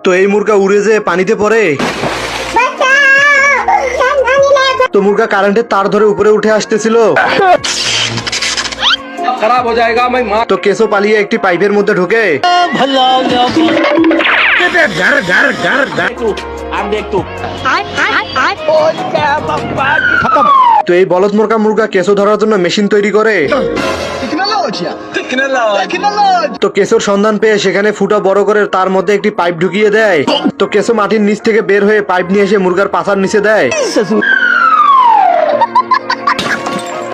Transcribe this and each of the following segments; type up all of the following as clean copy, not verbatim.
তো এই মুরগা উড়ে যে পানিতে পড়ে, তো মুরগা কারেন্টের তার ধরে উপরে উঠে আসতেছিল। खराब हो जाएगा मैं माँ তো কেসো পালিয়ে একটি পাইপের মধ্যে ঢুকে তো এই বলদ মুরগা কেসো ধরার জন্য মেশিন তৈরি করে। তো কেসোর সন্ধান পেয়ে সেখানে ফুটা বড় করে তার মধ্যে একটি পাইপ ঢুকিয়ে দেয়। তো কেসো মাটির নিচ থেকে বের হয়ে পাইপ নিয়ে এসে মুরগার পাছার নিচে দেয়।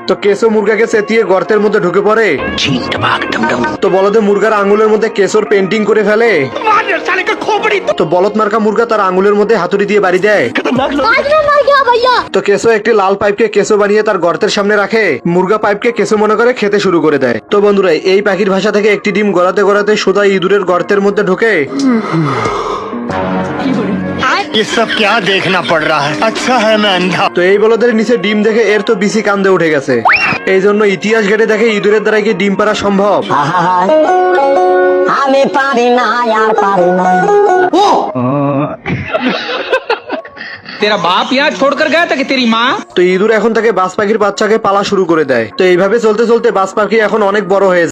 তো কেসো মুরগাকে চেতিয়ে গর্তের মধ্যে ঢুকে পড়ে। তো বলদে মুরগার আঙুলের মধ্যে কেসোর পেন্টিং করে ফেলে। তো বলদ মার্কা মুরগা তার আঙুলের মধ্যে হাতুড়ি দিয়ে বাড়ি দেয়। তো কেসো একটি লাল পাইপকে কেসো বানিয়ে তার গর্তের সামনে রাখে। মুরগা পাইপকে কেসো মনে করে খেতে শুরু করে দেয়। তো বন্ধুরা, এই পাখির ভাষা থেকে একটি ডিম গড়াতে গড়াতে সোজা ইঁদুরের গর্তের মধ্যে ঢোকে। ये सब क्या देखना पड़ रहा है? अच्छा है मैं अंधा। তো এই বলদের নিচে ডিম দেখে এর তো বিসি কান্দে উঠে গেছে। এই জন্য ইতিহাস ঘেটে দেখে ইঁদুরের দ্বারা কি ডিম পাড়া সম্ভব। আমি পারি না আর পারি না। तेरा बाप यहाँ छोड़कर गया था कि तेरी माँ? তো ইঁদুর এখন তাকে বাজ পাখির বাচ্চাকে পালা শুরু করে দেয়। তো এইভাবে চলতে চলতে বাজ পাখি এখন অনেক বড় হয়ে যায়।